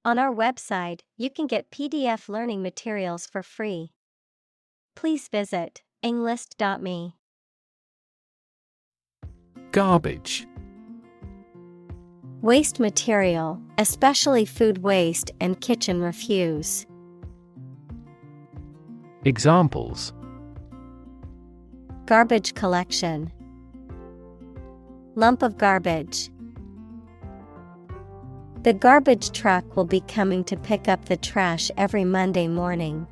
On our website, you can get PDF learning materials for free. Please visit englist.me. Garbage. Waste material, especially food waste and kitchen refuse. Examples: Garbage collection. Lump of garbage. The garbage truck will be coming to pick up the trash every Monday morning.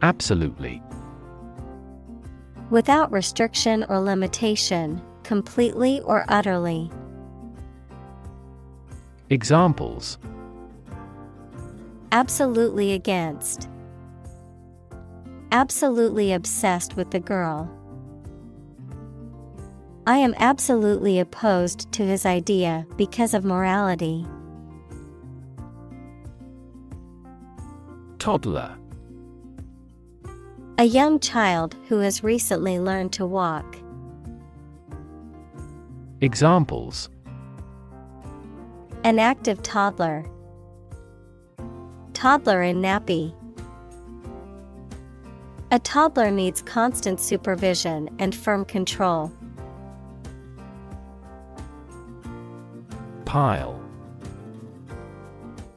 Absolutely. Without restriction or limitation, completely or utterly. Examples: Absolutely against. Absolutely obsessed with the girl. I am absolutely opposed to his idea because of morality. Toddler. A young child who has recently learned to walk. Examples: An active toddler. Toddler in nappy. A toddler needs constant supervision and firm control. Pile.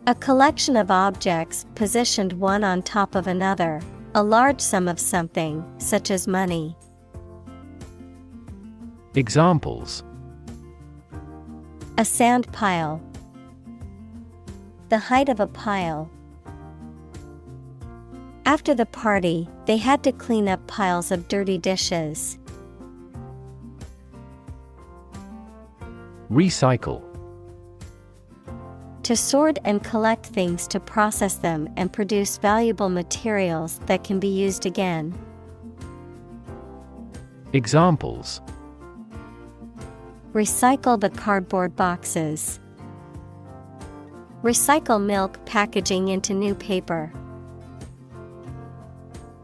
A collection of objects positioned one on top of another, a large sum of something, such as money. Examples: A sand pile. The height of a pile. After the party, they had to clean up piles of dirty dishes. Recycle. To sort and collect things to process them and produce valuable materials that can be used again. Examples: Recycle the cardboard boxes. Recycle milk packaging into new paper.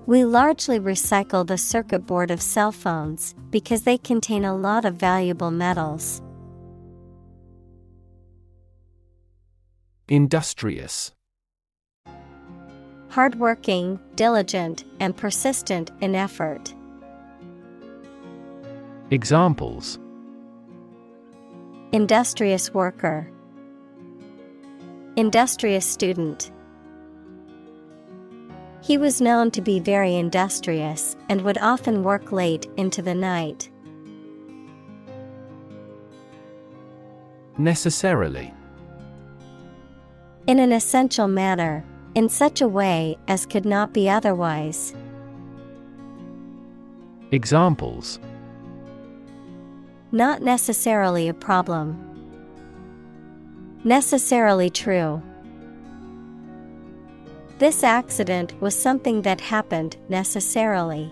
We largely recycle the circuit board of cell phones because they contain a lot of valuable metals. Industrious. Hardworking, diligent, and persistent in effort. Examples: Industrious worker. Industrious student. He was known to be very industrious and would often work late into the night. Necessarily. In an essential manner, in such a way as could not be otherwise. Examples: Not necessarily a problem. Necessarily true. This accident was something that happened necessarily.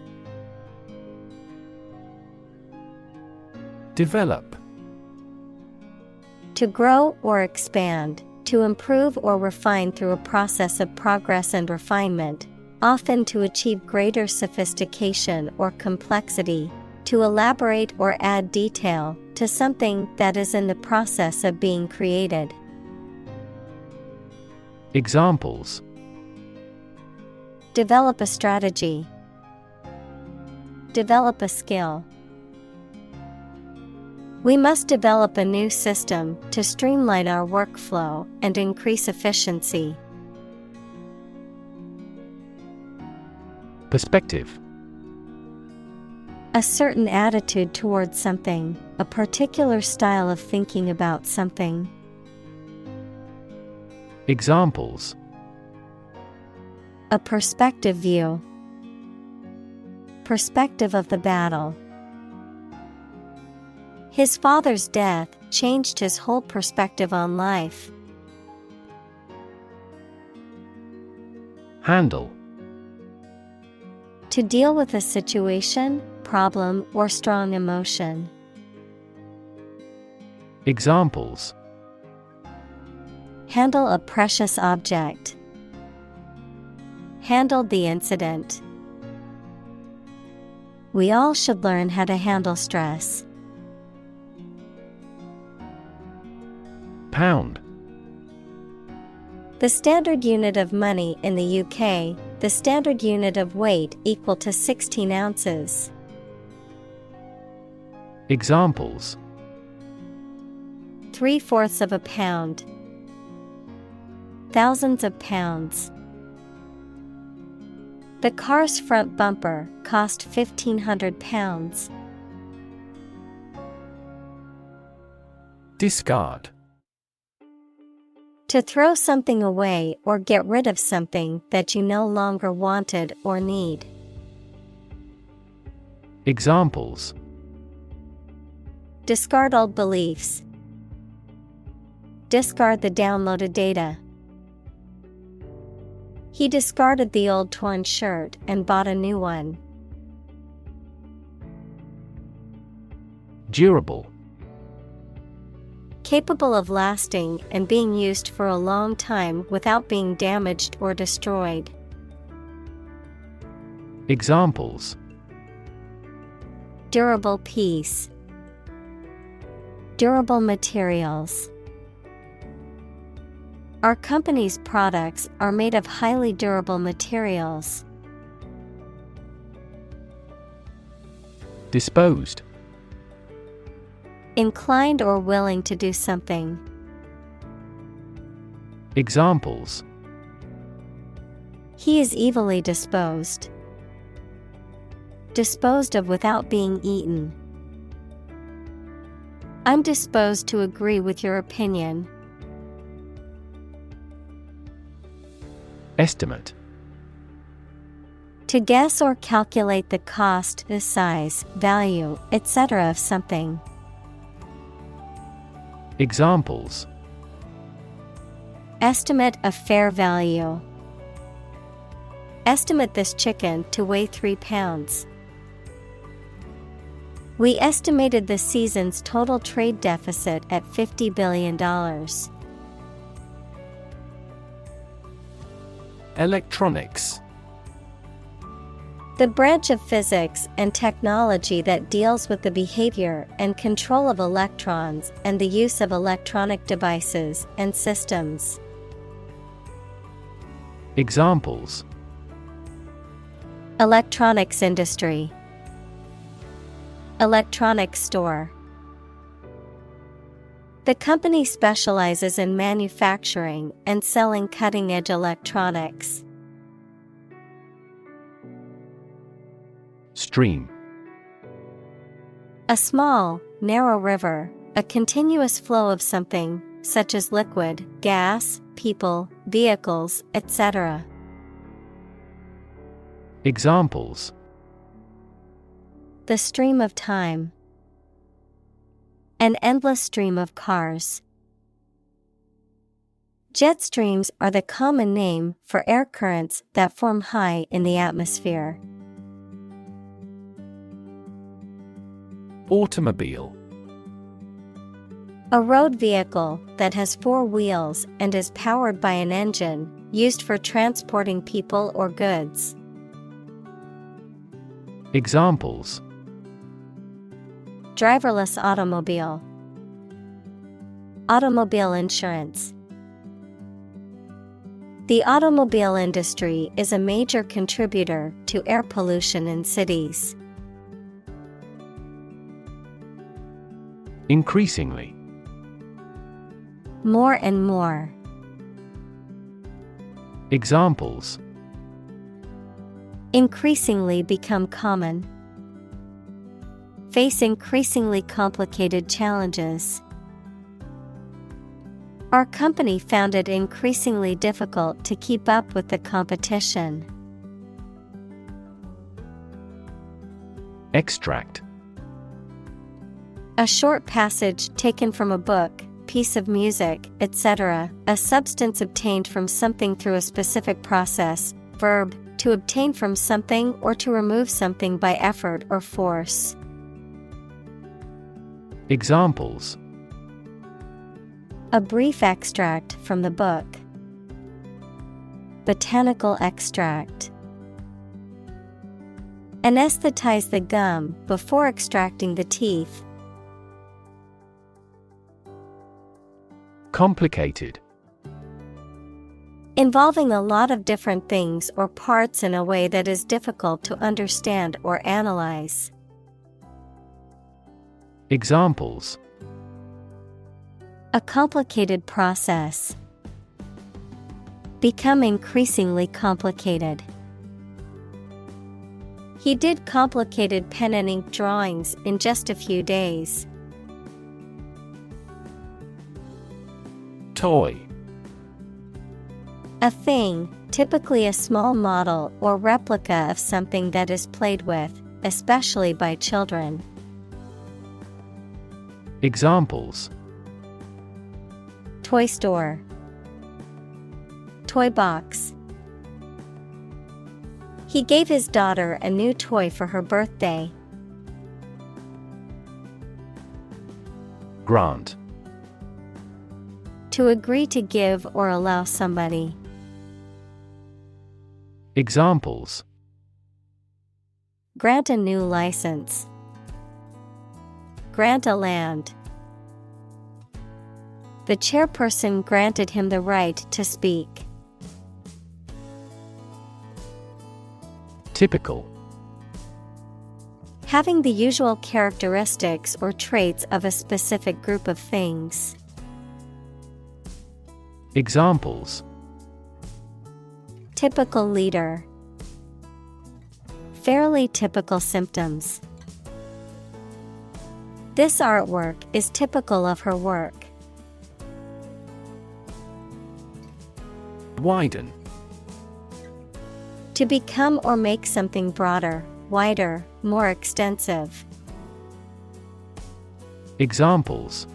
Develop. To grow or expand, to improve or refine through a process of progress and refinement, often to achieve greater sophistication or complexity, to elaborate or add detail to something that is in the process of being created. Examples: Develop a strategy. Develop a skill. We must develop a new system to streamline our workflow and increase efficiency. Perspective. A certain attitude towards something, a particular style of thinking about something. Examples: A perspective view. Perspective of the battle. His father's death changed his whole perspective on life. Handle. To deal with a situation, problem, or strong emotion. Examples: Handle a precious object. Handled the incident. We all should learn how to handle stress. Pound. The standard unit of money in the UK, the standard unit of weight equal to 16 ounces. Examples: 3/4 of a pound. Thousands of pounds. The car's front bumper cost £1,500. Discard. To throw something away or get rid of something that you no longer wanted or need. Examples: Discard old beliefs. Discard the downloaded data. He discarded the old torn shirt and bought a new one. Durable. Capable of lasting and being used for a long time without being damaged or destroyed. Examples: Durable piece. Durable materials. Our company's products are made of highly durable materials. Disposed. Inclined or willing to do something. Examples: He is evilly disposed. Disposed of without being eaten. I'm disposed to agree with your opinion. Estimate. To guess or calculate the cost, the size, value, etc. of something. Examples: Estimate of fair value. Estimate this chicken to weigh 3 pounds. We estimated the season's total trade deficit at $50 billion. Electronics. The branch of physics and technology that deals with the behavior and control of electrons and the use of electronic devices and systems. Examples: Electronics industry. Electronics store. The company specializes in manufacturing and selling cutting-edge electronics. Stream. A small, narrow river, a continuous flow of something, such as liquid, gas, people, vehicles, etc. Examples: The stream of time. An endless stream of cars. Jet streams are the common name for air currents that form high in the atmosphere. Automobile. A road vehicle that has 4 wheels and is powered by an engine, used for transporting people or goods. Examples: Driverless automobile. Automobile insurance. The automobile industry is a major contributor to air pollution in cities. Increasingly. More and more. Examples: Increasingly become common. Face increasingly complicated challenges. Our company found it increasingly difficult to keep up with the competition. Extract. A short passage taken from a book, piece of music, etc., a substance obtained from something through a specific process. Verb, to obtain from something or to remove something by effort or force. Examples: A brief extract from the book. Botanical extract. Anesthetize the gum before extracting the teeth. Complicated. Involving a lot of different things or parts in a way that is difficult to understand or analyze. Examples: A complicated process. Become increasingly complicated. He did complicated pen and ink drawings in just a few days. Toy. A thing, typically a small model or replica of something that is played with, especially by children. Examples: Toy store. Toy box. He gave his daughter a new toy for her birthday. Grant. To agree to give or allow somebody. Examples: Grant a new license. Grant a land. The chairperson granted him the right to speak. Typical. Having the usual characteristics or traits of a specific group of things. Examples: Typical leader. Fairly typical symptoms. This artwork is typical of her work. Widen. To become or make something broader, wider, more extensive. Examples: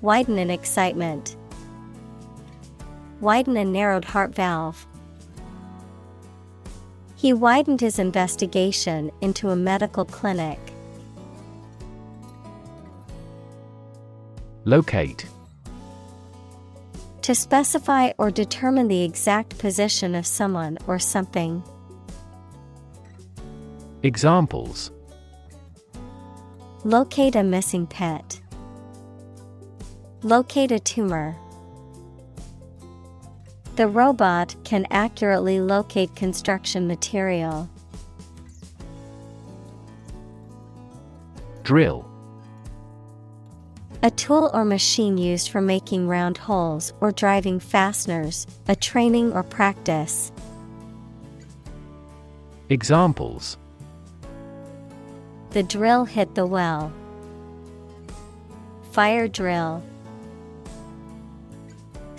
Widen an excitement. Widen a narrowed heart valve. He widened his investigation into a medical clinic. Locate. To specify or determine the exact position of someone or something. Examples: Locate a missing pet. Locate a tumor. The robot can accurately locate construction material. Drill. A tool or machine used for making round holes or driving fasteners, a training or practice. Examples: The drill hit the well. Fire drill.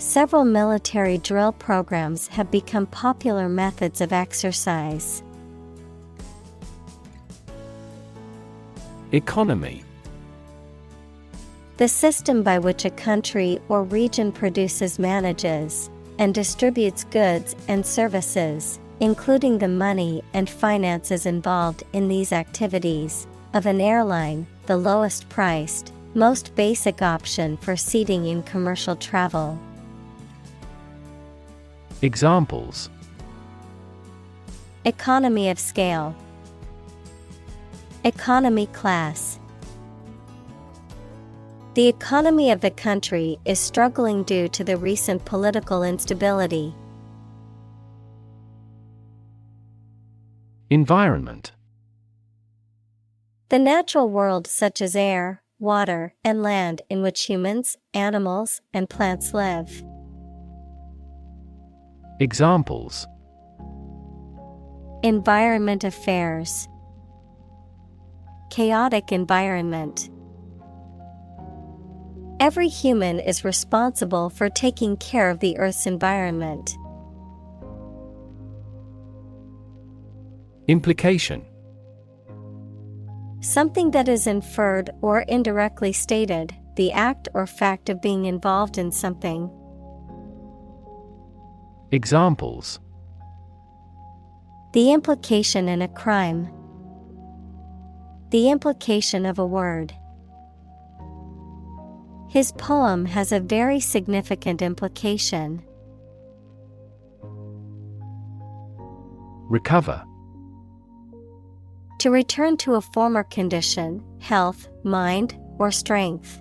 Several military drill programs have become popular methods of exercise. Economy. The system by which a country or region produces, manages, and distributes goods and services, including the money and finances involved in these activities, of an airline, the lowest priced, most basic option for seating in commercial travel. Examples: Economy of scale. Economy class. The economy of the country is struggling due to the recent political instability. Environment. The natural world such as air, water, and land in which humans, animals, and plants live. Examples: Environment affairs. Chaotic environment. Every human is responsible for taking care of the Earth's environment. Implication. Something that is inferred or indirectly stated, the act or fact of being involved in something. Examples: The implication in a crime. The implication of a word. His poem has a very significant implication. Recover. To return to a former condition, health, mind, or strength.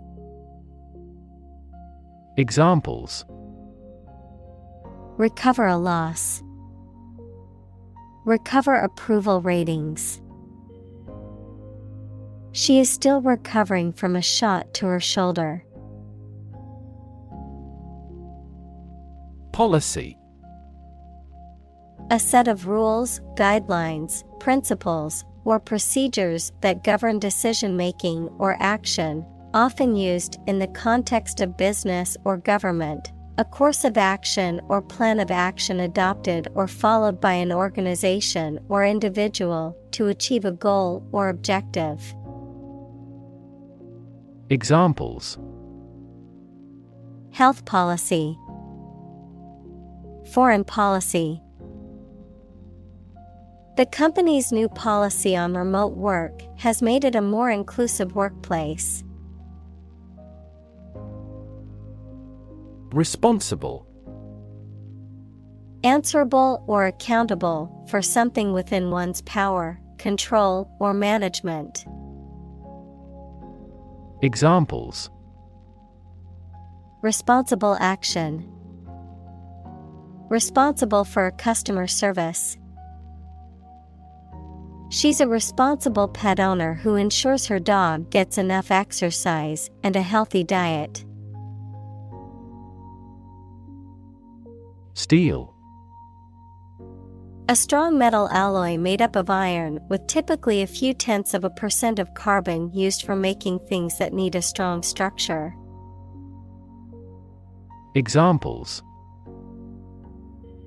Examples: recover a loss, recover approval ratings. She is still recovering from a shot to her shoulder. Policy: A set of rules, guidelines, principles, or procedures that govern decision-making or action, often used in the context of business or government, a course of action or plan of action adopted or followed by an organization or individual to achieve a goal or objective. Examples: Health policy, foreign policy. The company's new policy on remote work has made it a more inclusive workplace. Responsible: Answerable or accountable for something within one's power, control, or management. Examples: Responsible action, responsible for customer service. She's a responsible pet owner who ensures her dog gets enough exercise and a healthy diet. Steel: A strong metal alloy made up of iron with typically a few tenths of a % of carbon used for making things that need a strong structure. Examples: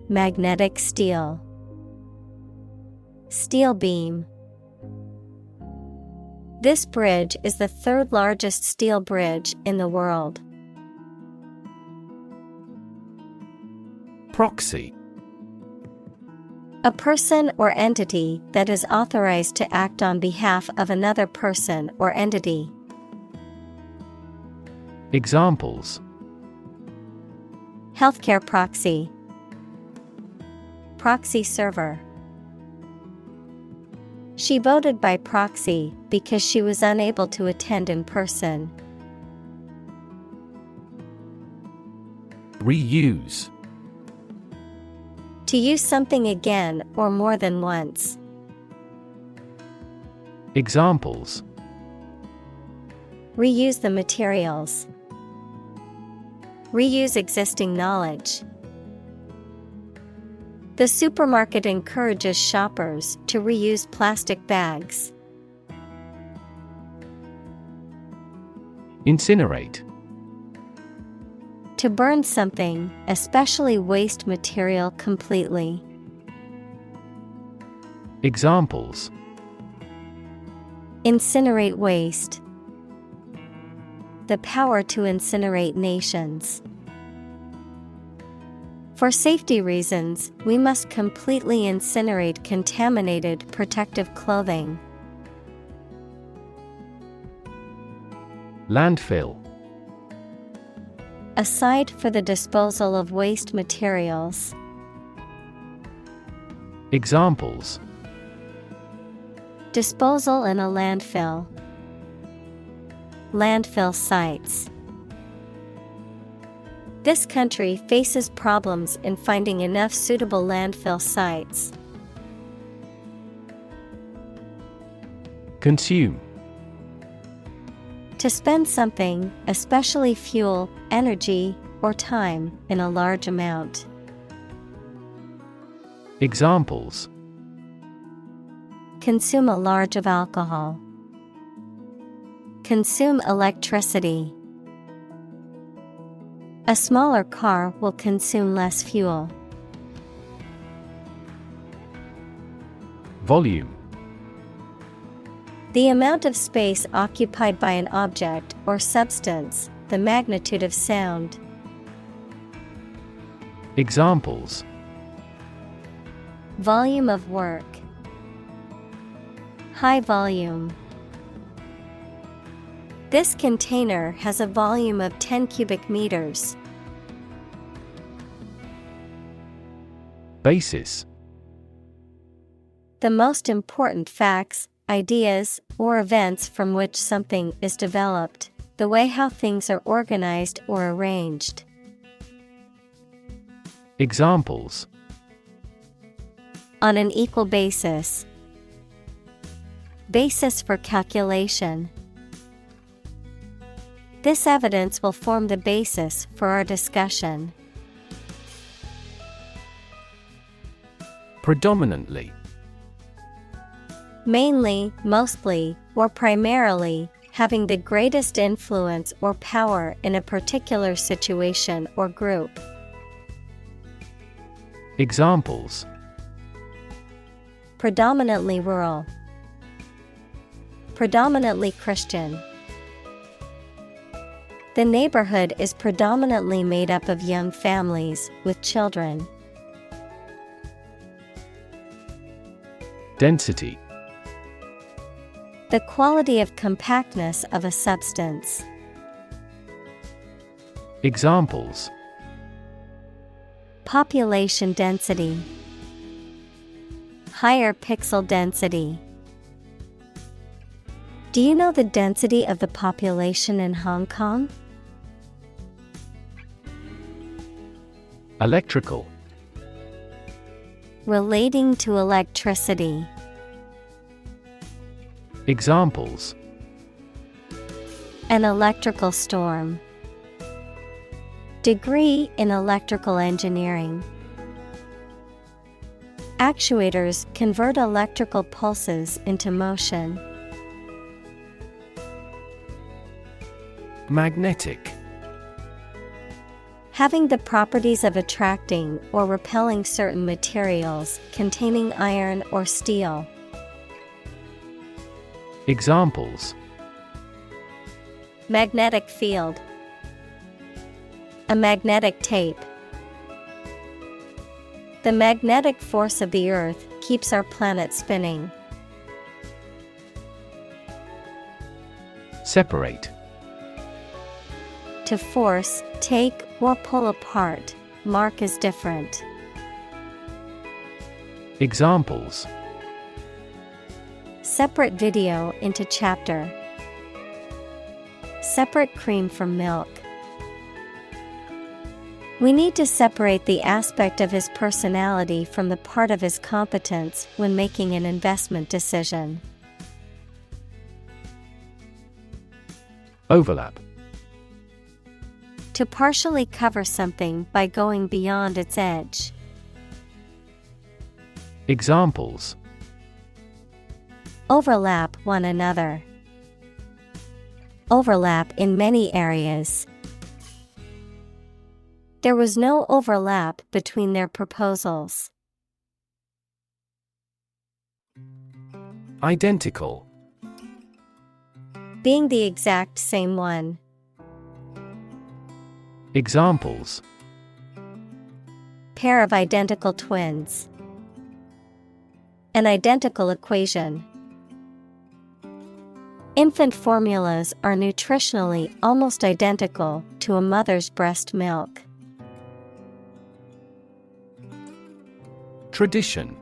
Magnetic steel, steel beam. This bridge is the third largest steel bridge in the world. Proxy: A person or entity that is authorized to act on behalf of another person or entity. Examples: Healthcare proxy, proxy server. She voted by proxy because she was unable to attend in person. Reuse: To use something again or more than once. Examples: Reuse the materials, reuse existing knowledge. The supermarket encourages shoppers to reuse plastic bags. Incinerate: To burn something, especially waste material, completely. Examples: Incinerate waste. The power to incinerate nations. For safety reasons, we must completely incinerate contaminated protective clothing. Landfill: A site for the disposal of waste materials. Examples: Disposal in a landfill. Landfill sites. This country faces problems in finding enough suitable landfill sites. Consume: To spend something, especially fuel, energy, or time, in a large amount. Examples: Consume a large of alcohol. Consume electricity. A smaller car will consume less fuel. Volume: The amount of space occupied by an object or substance, the magnitude of sound. Examples: Volume of work. High volume. This container has a volume of 10 cubic meters. Basis: The most important facts, ideas, or events from which something is developed, the way how things are organized or arranged. Examples: On an equal basis. Basis for calculation. This evidence will form the basis for our discussion. Predominantly. Mainly, mostly, or primarily, having the greatest influence or power in a particular situation or group. Examples: Predominantly rural. Predominantly Christian. The neighborhood is predominantly made up of young families with children. Density. The quality of compactness of a substance. Examples: Population density. Higher pixel density. Do you know the density of the population in Hong Kong? Electrical. Relating to electricity. Examples: An electrical storm. Degree in electrical engineering. Actuators convert electrical pulses into motion. Magnetic. Having the properties of attracting or repelling certain materials containing iron or steel. Examples: Magnetic field. A magnetic tape. The magnetic force of the Earth keeps our planet spinning. Separate. To force, take, or pull apart, mark as different. Examples: Separate video into chapter. Separate cream from milk. We need to separate the aspect of his personality from the part of his competence when making an investment decision. Overlap. To partially cover something by going beyond its edge. Examples: Overlap one another. Overlap in many areas. There was no overlap between their proposals. Identical. Being the exact same one. Examples: Pair of identical twins. An identical equation. Infant formulas are nutritionally almost identical to a mother's breast milk. Tradition.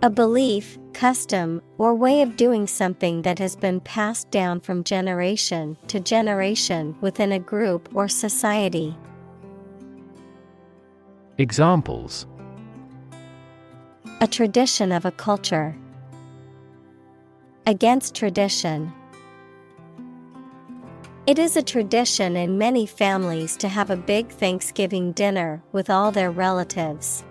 A belief, custom, or way of doing something that has been passed down from generation to generation within a group or society. Examples: A tradition of a culture. Against tradition. It is a tradition in many families to have a big Thanksgiving dinner with all their relatives.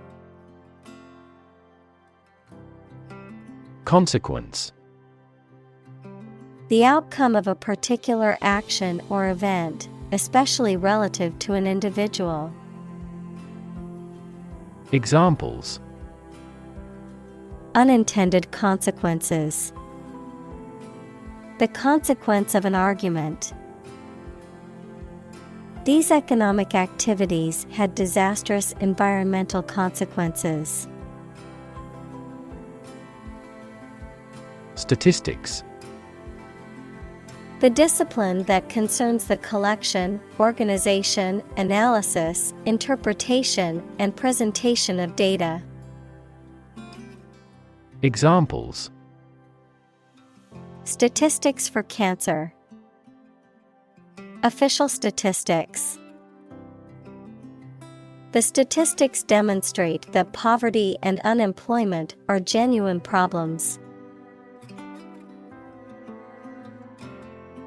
Consequence. The outcome of a particular action or event, especially relative to an individual. Examples: Unintended consequences. The consequence of an argument. These economic activities had disastrous environmental consequences. Statistics. The discipline that concerns the collection, organization, analysis, interpretation, and presentation of data. Examples: Statistics for cancer. Official statistics. The statistics demonstrate that poverty and unemployment are genuine problems.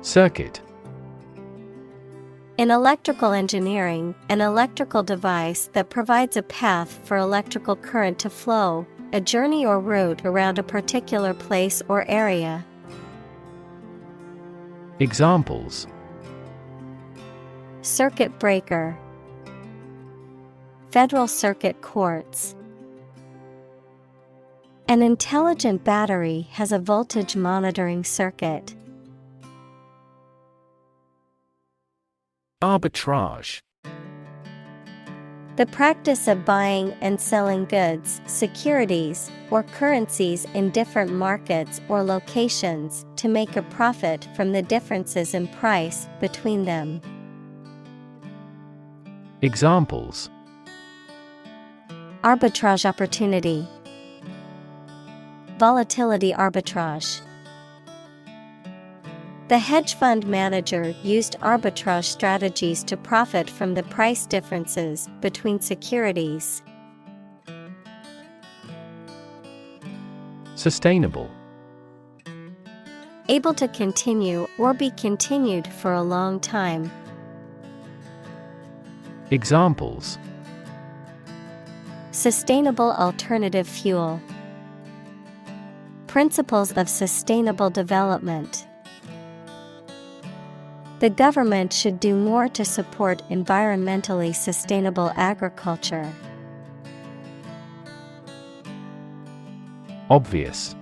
Circuit. In electrical engineering, an electrical device that provides a path for electrical current to flow, a journey or route around a particular place or area. Examples: Circuit breaker. Federal Circuit courts. An intelligent battery has a voltage monitoring circuit. Arbitrage. The practice of buying and selling goods, securities, or currencies in different markets or locations to make a profit from the differences in price between them. Examples: Arbitrage opportunity. Volatility arbitrage. The hedge fund manager used arbitrage strategies to profit from the price differences between securities. Sustainable. Able to continue or be continued for a long time. Examples: Sustainable alternative fuel. Principles of sustainable development. The government should do more to support environmentally sustainable agriculture. Obvious.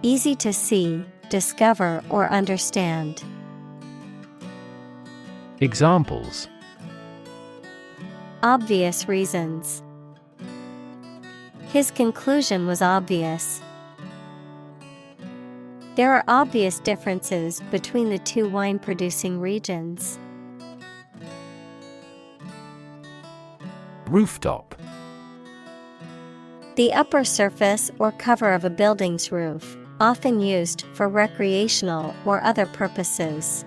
Easy to see, discover, or understand. Examples: Obvious reasons. His conclusion was obvious. There are obvious differences between the two wine-producing regions. Rooftop. The upper surface or cover of a building's roof, often used for recreational or other purposes.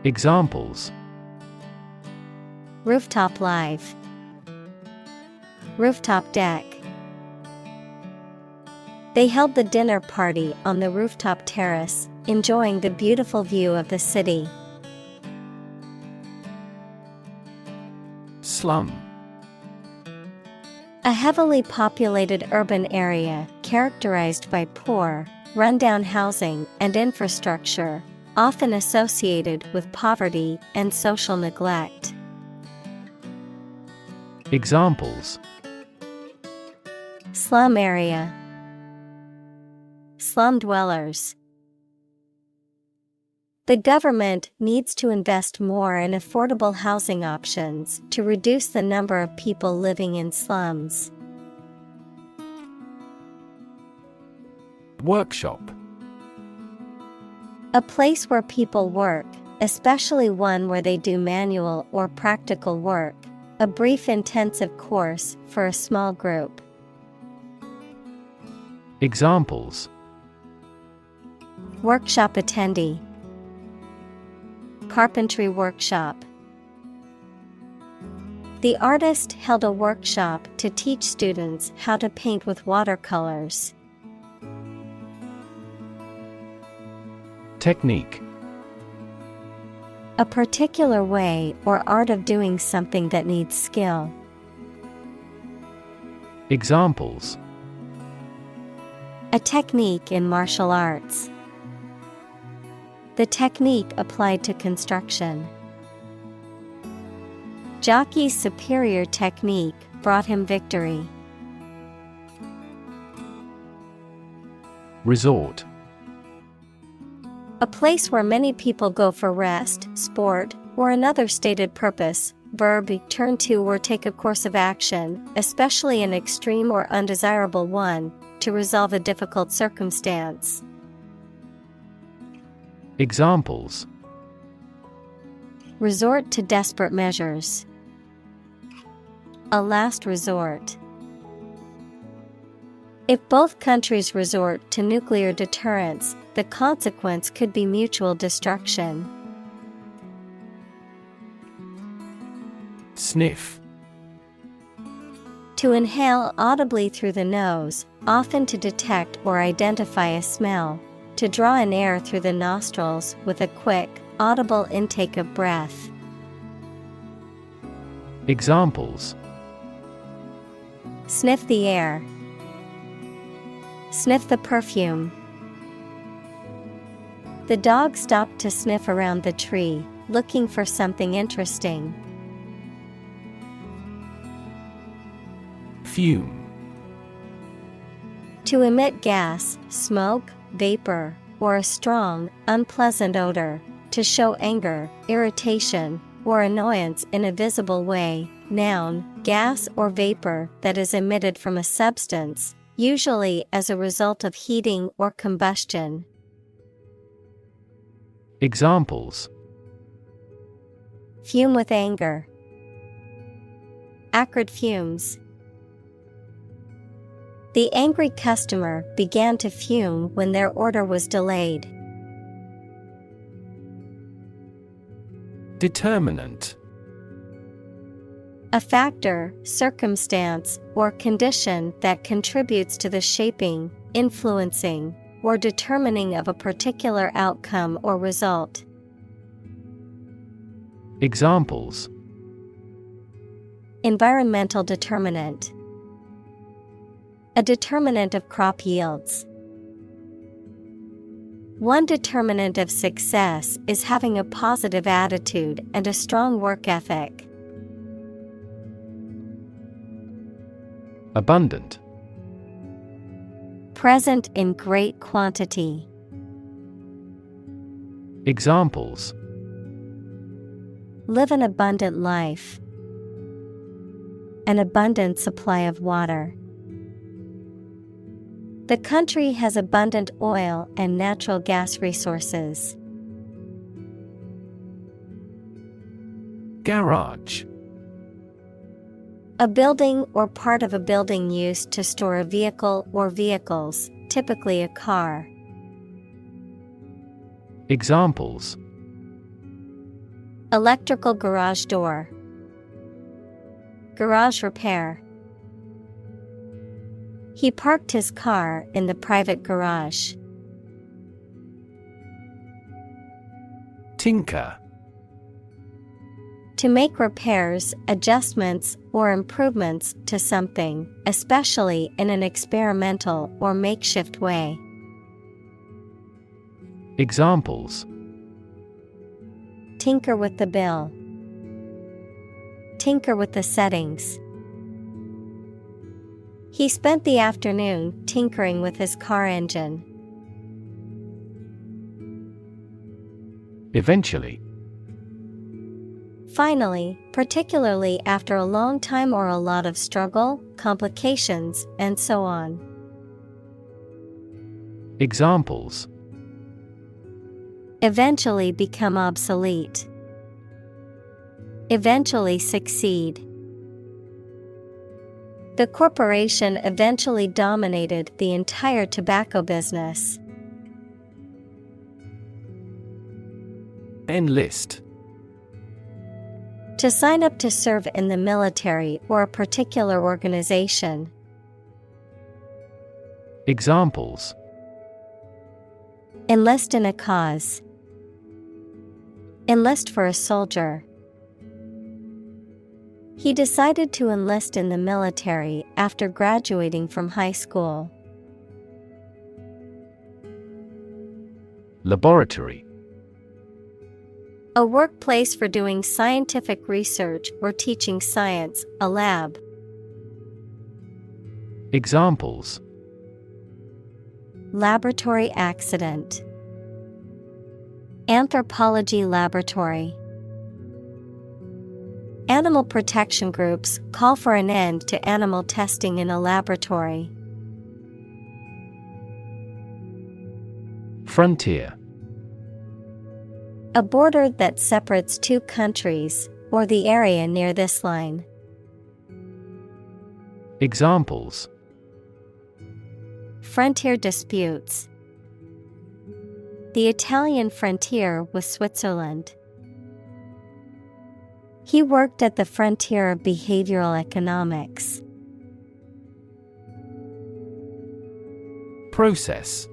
Examples: Rooftop live. Rooftop deck. They held the dinner party on the rooftop terrace, enjoying the beautiful view of the city. Slum. A heavily populated urban area characterized by poor, rundown housing and infrastructure, often associated with poverty and social neglect. Examples: Slum area. Slum dwellers. The government needs to invest more in affordable housing options to reduce the number of people living in slums. Workshop. A place where people work, especially one where they do manual or practical work. A brief intensive course for a small group. Examples: Workshop attendee. Carpentry workshop. The artist held a workshop to teach students how to paint with watercolors. Technique. A particular way or art of doing something that needs skill. Examples: A technique in martial arts. The technique applied to construction. Jockey's superior technique brought him victory. Resort. A place where many people go for rest, sport, or another stated purpose. Verb turn to or take a course of action, especially an extreme or undesirable one, to resolve a difficult circumstance. Examples: Resort to desperate measures. A last resort. If both countries resort to nuclear deterrence, the consequence could be mutual destruction. Sniff. To inhale audibly through the nose, often to detect or identify a smell. To draw in air through the nostrils with a quick, audible intake of breath. Examples: Sniff the air. Sniff the perfume. The dog stopped to sniff around the tree, looking for something interesting. Fume. To emit gas, smoke, vapor, or a strong, unpleasant odor. To show anger, irritation, or annoyance in a visible way. Noun, gas or vapor that is emitted from a substance, usually as a result of heating or combustion. Examples: Fume with anger. Acrid fumes. The angry customer began to fume when their order was delayed. Determinant. A factor, circumstance, or condition that contributes to the shaping, influencing, or determining of a particular outcome or result. Examples: Environmental determinant. A determinant of crop yields. One determinant of success is having a positive attitude and a strong work ethic. Abundant. Present in great quantity. Examples: Live an abundant life. An abundant supply of water. The country has abundant oil and natural gas resources. Garage. A building or part of a building used to store a vehicle or vehicles, typically a car. Examples: Electrical garage door. Garage repair. He parked his car in the private garage. Tinker. To make repairs, adjustments, or improvements to something, especially in an experimental or makeshift way. Examples: Tinker with the bill. Tinker with the settings. He spent the afternoon tinkering with his car engine. Eventually. Finally, particularly after a long time or a lot of struggle, complications, and so on. Examples: Eventually become obsolete. Eventually succeed. The corporation eventually dominated the entire tobacco business. Enlist. To sign up to serve in the military or a particular organization. Examples: Enlist in a cause. Enlist for a soldier. He decided to enlist in the military after graduating from high school. Laboratory. A workplace for doing scientific research or teaching science, a lab. Examples: Laboratory accident. Anthropology laboratory. Animal protection groups call for an end to animal testing in a laboratory. Frontier. A border that separates two countries, or the area near this line. Examples: Frontier disputes. the Italian frontier with Switzerland. He worked at the frontier of behavioral economics. Process.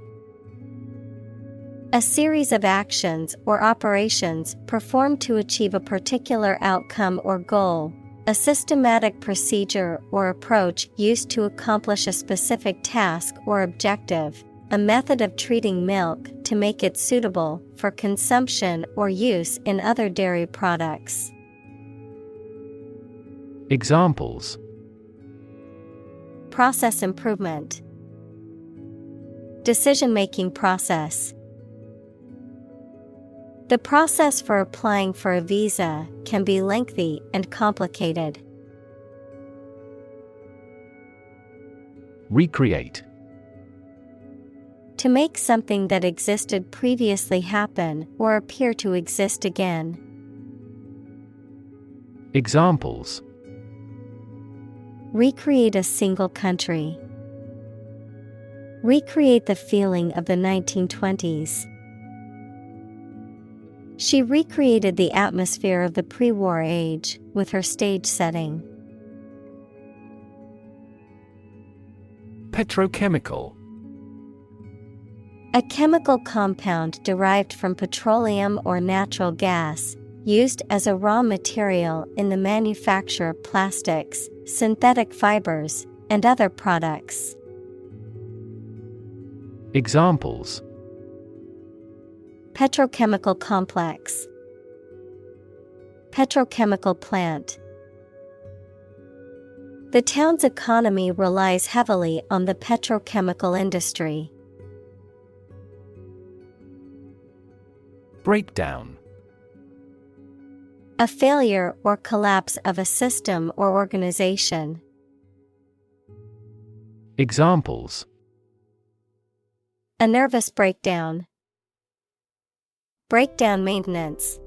A series of actions or operations performed to achieve a particular outcome or goal, a systematic procedure or approach used to accomplish a specific task or objective, a method of treating milk to make it suitable for consumption or use in other dairy products. Examples: Process improvement, decision-making process. The process for applying for a visa can be lengthy and complicated. Recreate. To make something that existed previously happen or appear to exist again. Examples: Recreate a single country. Recreate the feeling of the 1920s. She recreated the atmosphere of the pre-war age with her stage setting. Petrochemical. A chemical compound derived from petroleum or natural gas, used as a raw material in the manufacture of plastics, synthetic fibers, and other products. Examples: Petrochemical complex. Petrochemical plant. The town's economy relies heavily on the petrochemical industry. Breakdown. A failure or collapse of a system or organization. Examples: A nervous breakdown. Breakdown maintenance.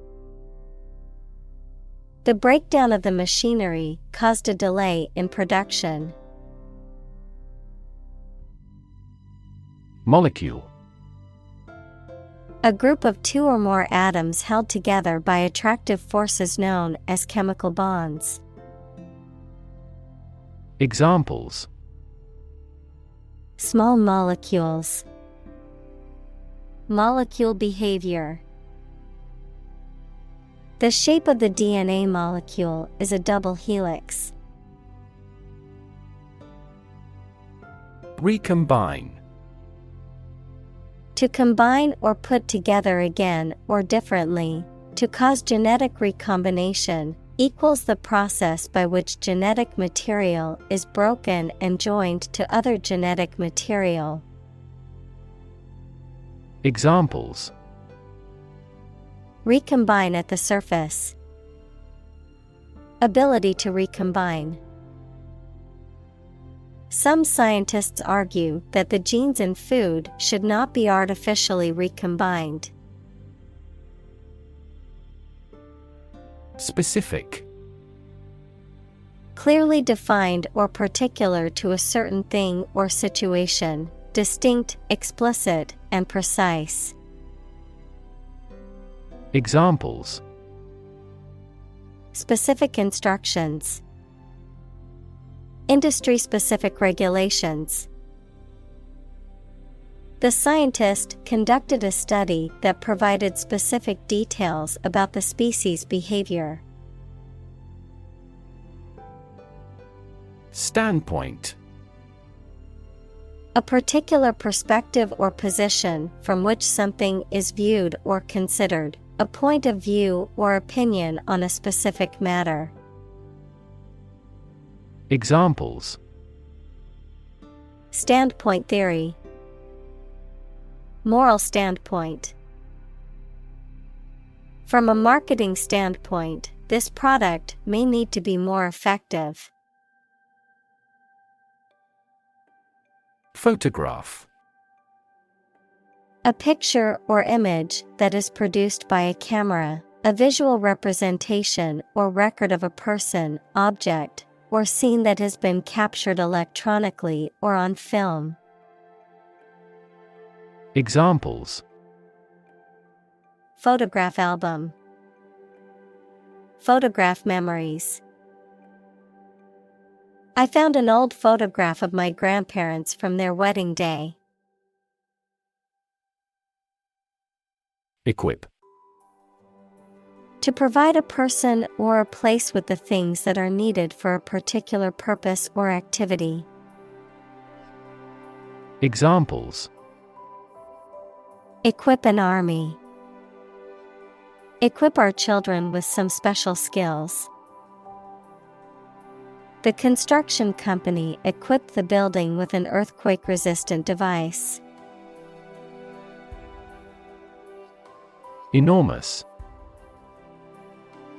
The breakdown of the machinery caused a delay in production. Molecule. A group of two or more atoms held together by attractive forces known as chemical bonds. Examples: Small molecules. Molecule behavior. The shape of the DNA molecule is a double helix. Recombine. To combine or put together again or differently, to cause genetic recombination, equals the process by which genetic material is broken and joined to other genetic material. Examples: Recombine at the surface. Ability to recombine. Some scientists argue that the genes in food should not be artificially recombined. Specific. Clearly defined or particular to a certain thing or situation, distinct, explicit, and precise. Examples: Specific instructions. Industry-specific regulations. The scientist conducted a study that provided specific details about the species' behavior. Standpoint. A particular perspective or position from which something is viewed or considered, a point of view or opinion on a specific matter. Examples: Standpoint theory. Moral standpoint. From a marketing standpoint, this product may need to be more effective. Photograph. A picture or image that is produced by a camera, a visual representation or record of a person, object, or scene that has been captured electronically or on film. Examples: photograph album, photograph memories. I found an old photograph of my grandparents from their wedding day. Equip. To provide a person or a place with the things that are needed for a particular purpose or activity. Examples: Equip an army. Equip our children with some special skills. The construction company equipped the building with an earthquake-resistant device. Enormous.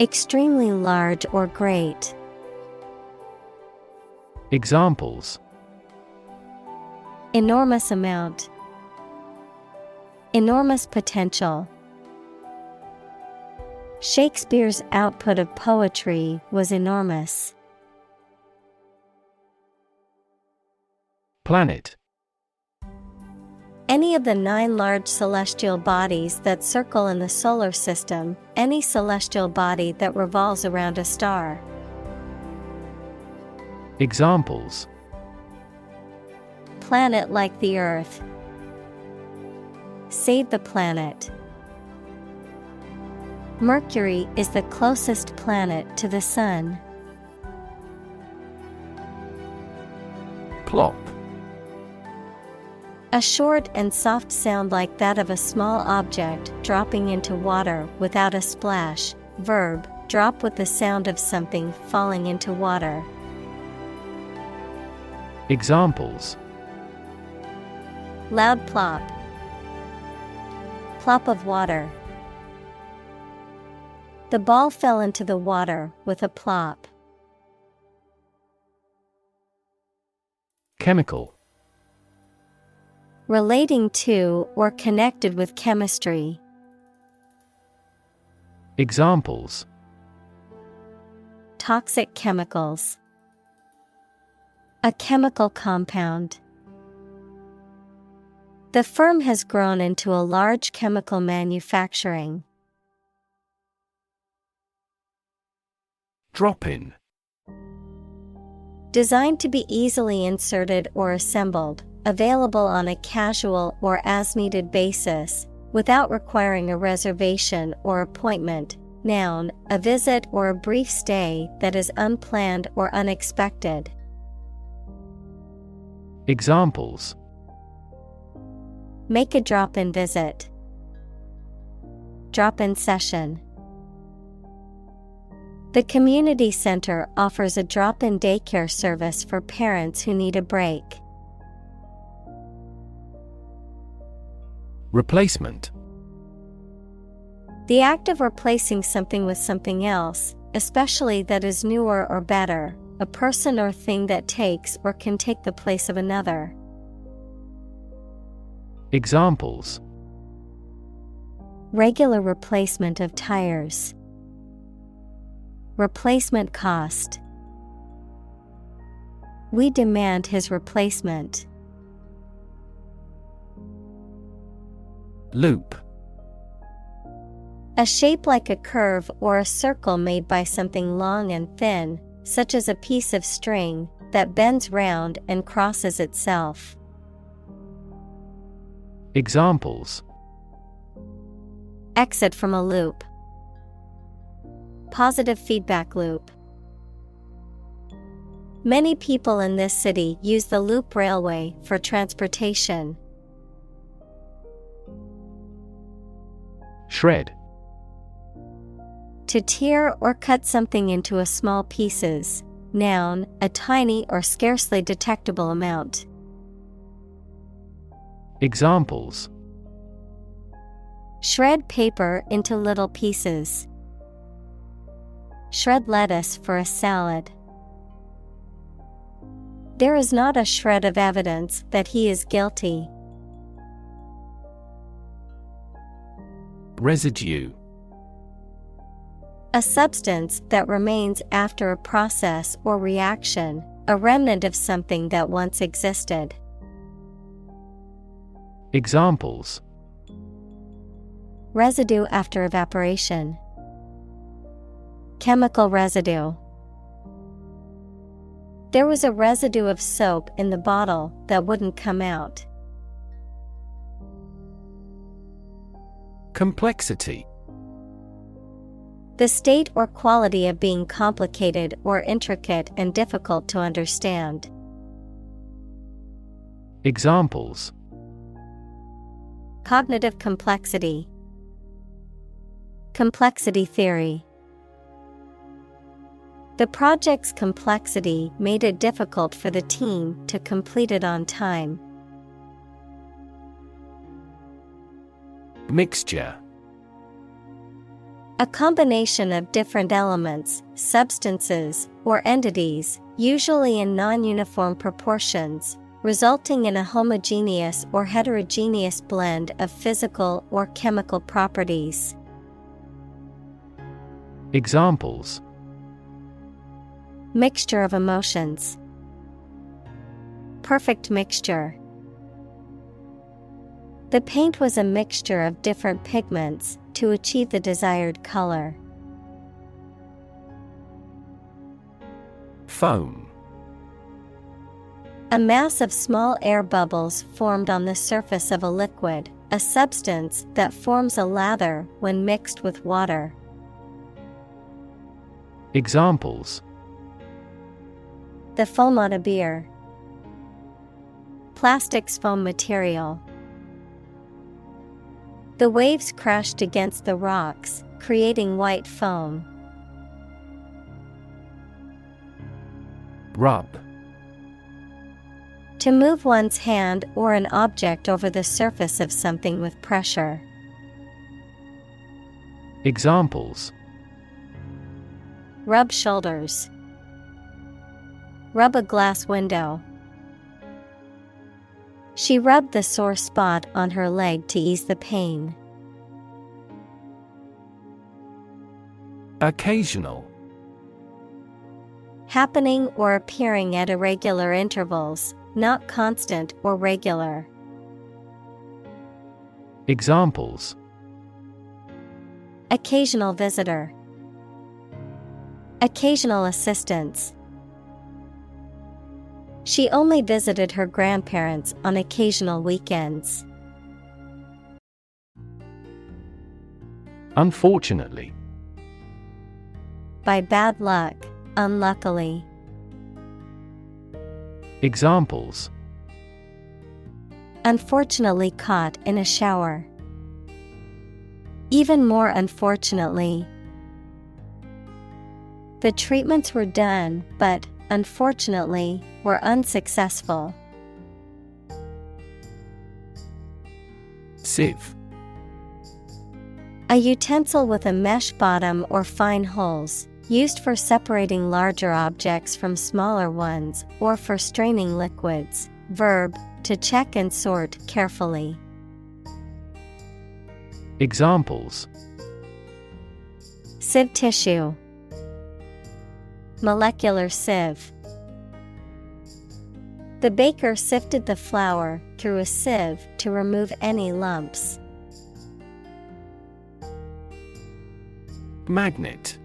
Extremely large or great. Examples: Enormous amount. Enormous potential. Shakespeare's output of poetry was enormous. Planet. Any of the 9 large celestial bodies that circle in the solar system, any celestial body that revolves around a star. Examples: Planet like the Earth. Save the planet. Mercury is the closest planet to the Sun. Plop. A short and soft sound like that of a small object dropping into water without a splash. Verb, drop with the sound of something falling into water. Examples: Loud plop. Plop of water. The ball fell into the water with a plop. Chemical. Relating to or connected with chemistry. Examples: Toxic chemicals. A chemical compound. The firm has grown into a large chemical manufacturing. Drop-in. Designed to be easily inserted or assembled, available on a casual or as-needed basis, without requiring a reservation or appointment. Noun, a visit or a brief stay that is unplanned or unexpected. Examples: Make a drop-in visit. Drop-in session. The community center offers a drop-in daycare service for parents who need a break. Replacement. The act of replacing something with something else, especially that is newer or better, a person or thing that takes or can take the place of another. Examples: Regular replacement of tires. Replacement cost. We demand his replacement. Loop. A shape like a curve or a circle made by something long and thin, such as a piece of string, that bends round and crosses itself. Examples: Exit from a loop. Positive feedback loop. Many people in this city use the loop railway for transportation. Shred. To tear or cut something into a small pieces. Noun, a tiny or scarcely detectable amount. Examples: Shred paper into little pieces. Shred lettuce for a salad. There is not a shred of evidence that he is guilty. Residue. A substance that remains after a process or reaction, a remnant of something that once existed. Examples: Residue after evaporation. Chemical residue. There was a residue of soap in the bottle that wouldn't come out. Complexity. The state or quality of being complicated or intricate and difficult to understand. Examples: Cognitive complexity. Complexity theory. The project's complexity made it difficult for the team to complete it on time. Mixture. A combination of different elements, substances, or entities, usually in non-uniform proportions, resulting in a homogeneous or heterogeneous blend of physical or chemical properties. Examples: Mixture of emotions. Perfect mixture. The paint was a mixture of different pigments to achieve the desired color. Foam. A mass of small air bubbles formed on the surface of a liquid, a substance that forms a lather when mixed with water. Examples: The foam on a beer. Plastics foam material. The waves crashed against the rocks, creating white foam. Rub. To move one's hand or an object over the surface of something with pressure. Examples: Rub shoulders. Rub a glass window. She rubbed the sore spot on her leg to ease the pain. Occasional. Happening or appearing at irregular intervals, not constant or regular. Examples: Occasional visitor. Occasional assistance. She only visited her grandparents on occasional weekends. Unfortunately. By bad luck, unluckily. Examples: Unfortunately caught in a shower. Even more unfortunately. The treatments were done, but, unfortunately, were unsuccessful. Sieve. A utensil with a mesh bottom or fine holes, used for separating larger objects from smaller ones or for straining liquids. Verb, to check and sort carefully. Examples: Sieve tissue. Molecular sieve. The baker sifted the flour through a sieve to remove any lumps. Magnet.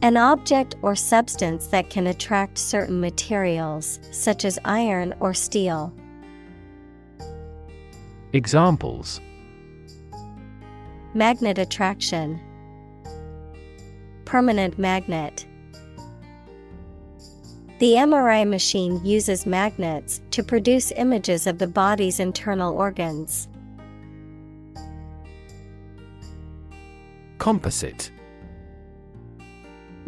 An object or substance that can attract certain materials, such as iron or steel. Examples: Magnet attraction. Permanent magnet. The MRI machine uses magnets to produce images of the body's internal organs. Composite.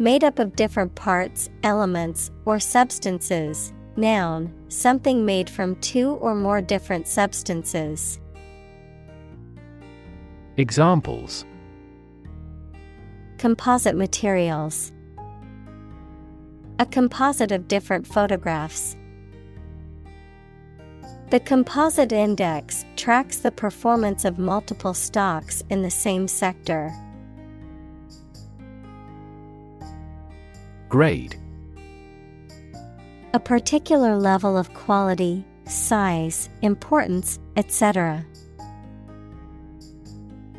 Made up of different parts, elements, or substances. Noun, something made from two or more different substances. Examples: Composite materials. A composite of different photographs. The composite index tracks the performance of multiple stocks in the same sector. Grade. A particular level of quality, size, importance, etc.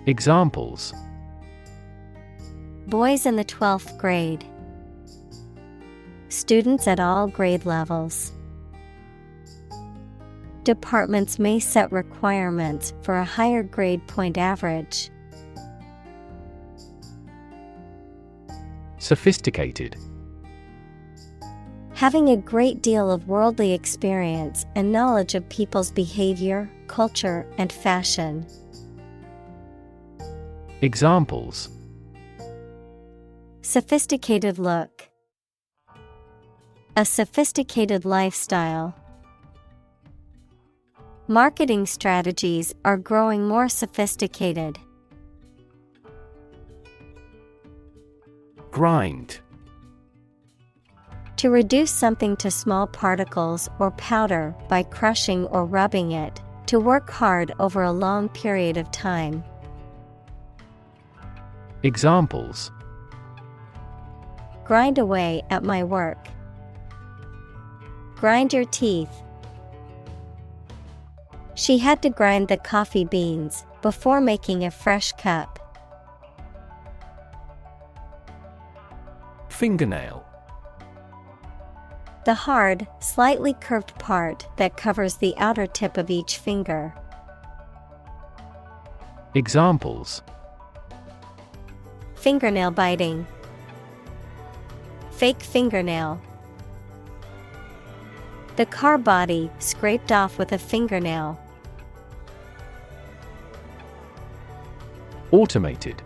Examples: boys in the 12th grade, students at all grade levels. Departments may set requirements for a higher grade point average. Sophisticated. Having a great deal of worldly experience and knowledge of people's behavior, culture, and fashion. Examples: sophisticated look, a sophisticated lifestyle. Marketing strategies are growing more sophisticated. Grind. To reduce something to small particles or powder by crushing or rubbing it, to work hard over a long period of time. Examples: grind away at my work. Grind your teeth. She had to grind the coffee beans before making a fresh cup. Fingernail. The hard, slightly curved part that covers the outer tip of each finger. Examples: fingernail biting, fake fingernail. The car body scraped off with a fingernail. Automated.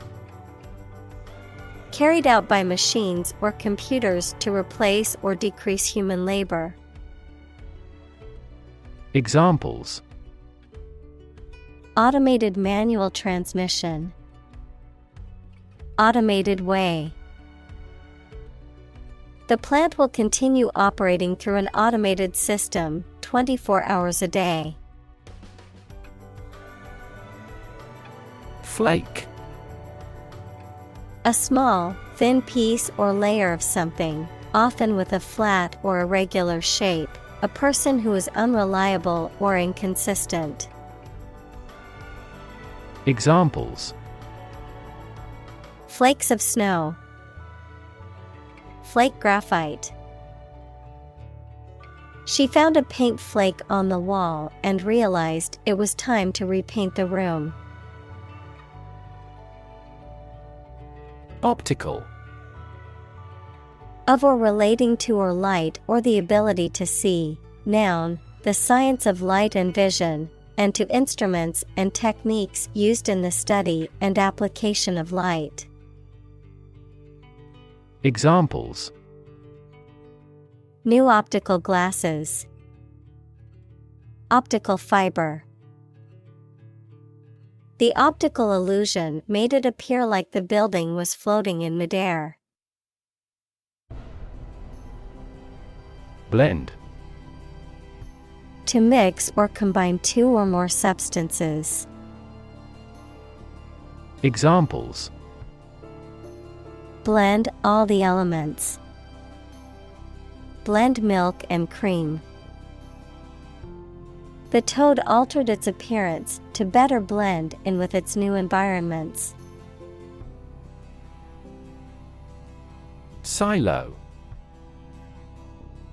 Carried out by machines or computers to replace or decrease human labor. Examples: automated manual transmission, automated way. The plant will continue operating through an automated system 24 hours a day. Flake. A small, thin piece or layer of something, often with a flat or irregular shape, a person who is unreliable or inconsistent. Examples: flakes of snow, flake graphite. She found a paint flake on the wall and realized it was time to repaint the room. Optical. Of or relating to or light or the ability to see. Noun, the science of light and vision, and to instruments and techniques used in the study and application of light. Examples: new optical glasses, optical fiber. The optical illusion made it appear like the building was floating in midair. Blend. To mix or combine two or more substances. Examples: blend all the elements. Blend milk and cream. The toad altered its appearance to better blend in with its new environments. Silo.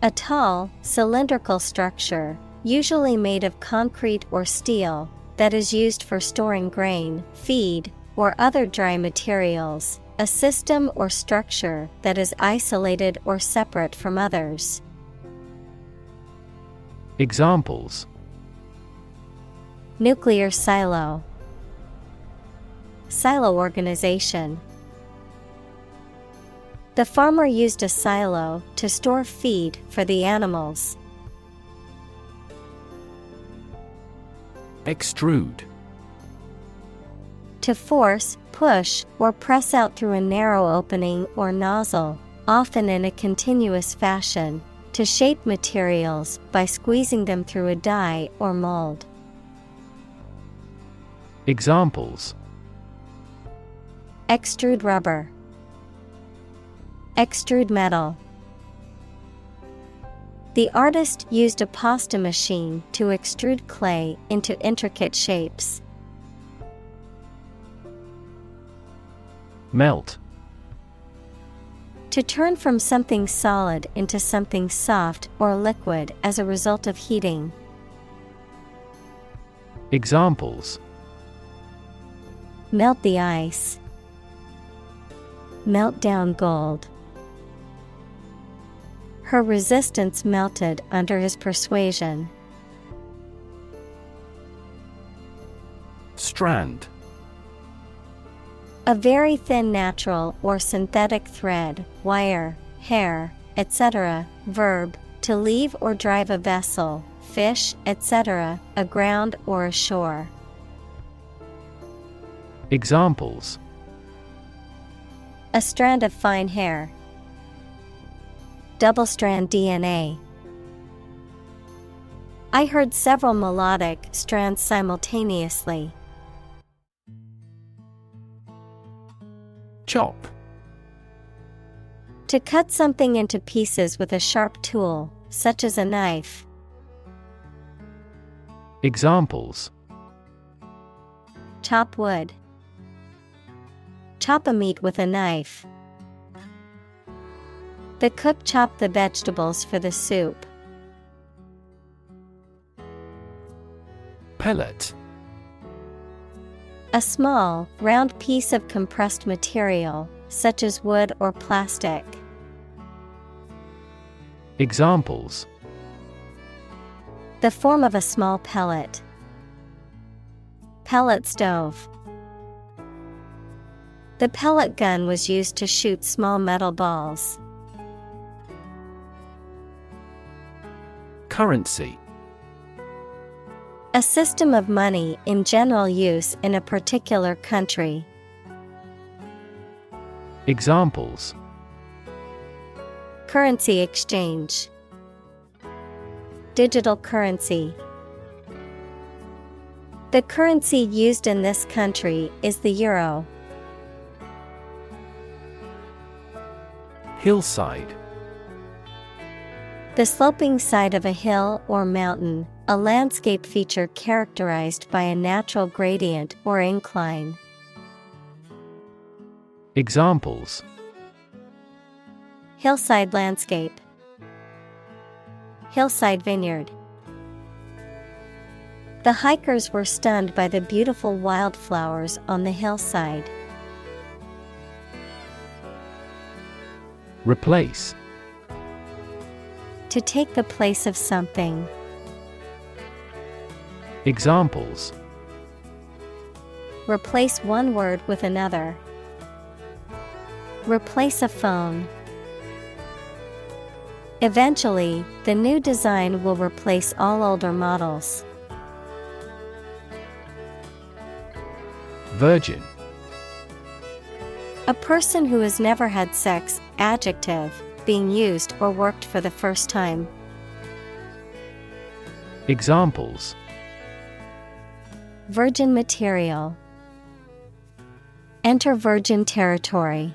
A tall, cylindrical structure, usually made of concrete or steel, that is used for storing grain, feed, or other dry materials, a system or structure that is isolated or separate from others. Examples: nuclear silo, silo organization. The farmer used a silo to store feed for the animals. Extrude. To force, push, or press out through a narrow opening or nozzle, often in a continuous fashion, to shape materials by squeezing them through a die or mold. Examples: extrude rubber, extrude metal. The artist used a pasta machine to extrude clay into intricate shapes. Melt. To turn from something solid into something soft or liquid as a result of heating. Examples: Melt the ice. Melt down gold. Her resistance melted under his persuasion. Strand. A very thin natural or synthetic thread, wire, hair, etc. Verb, to leave or drive a vessel, fish, etc., aground or ashore. Examples: A strand of fine hair. Double-strand DNA. I heard several melodic strands simultaneously. Chop. To cut something into pieces with a sharp tool, such as a knife. Examples: Chop wood. Chop a meat with a knife. The cook chopped the vegetables for the soup. Pellet. A small, round piece of compressed material, such as wood or plastic. Examples: The form of a small pellet. Pellet stove. The pellet gun was used to shoot small metal balls. Currency. A system of money in general use in a particular country. Examples: Currency exchange. Digital currency. The currency used in this country is the euro. Hillside. The sloping side of a hill or mountain, a landscape feature characterized by a natural gradient or incline. Examples: Hillside landscape. Hillside vineyard. The hikers were stunned by the beautiful wildflowers on the hillside. Replace. To take the place of something. Examples: Replace one word with another. Replace a phone. Eventually, the new design will replace all older models. Virgin. A person who has never had sex, adjective, being used or worked for the first time. Examples: Virgin material. Enter virgin territory.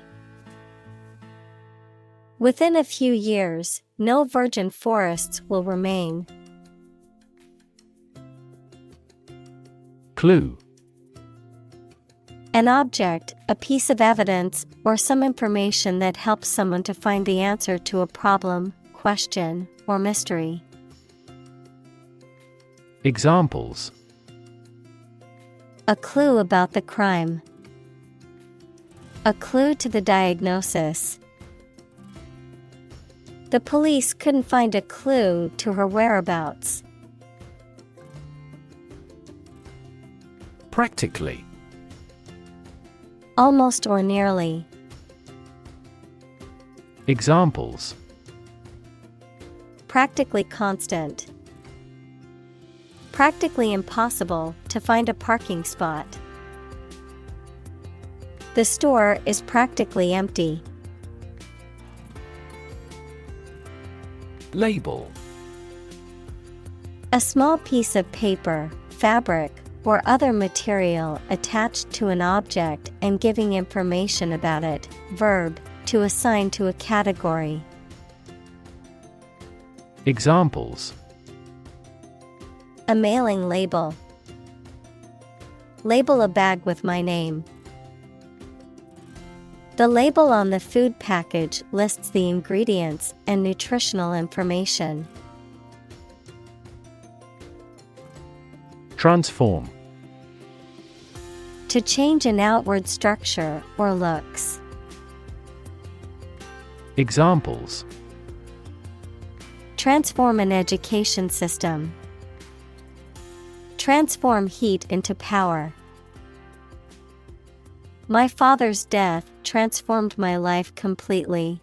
Within a few years, no virgin forests will remain. Clue. An object, a piece of evidence, or some information that helps someone to find the answer to a problem, question, or mystery. Examples: A clue about the crime. A clue to the diagnosis. The police couldn't find a clue to her whereabouts. Practically. Almost or nearly. Examples: Practically constant. Practically impossible to find a parking spot. The store is practically empty. Label. A small piece of paper, fabric, or other material attached to an object and giving information about it. Verb, to assign to a category. Examples: A mailing label. Label a bag with my name. The label on the food package lists the ingredients and nutritional information. Transform. To change an outward structure or looks. Examples: Transform an education system. Transform heat into power. My father's death transformed my life completely.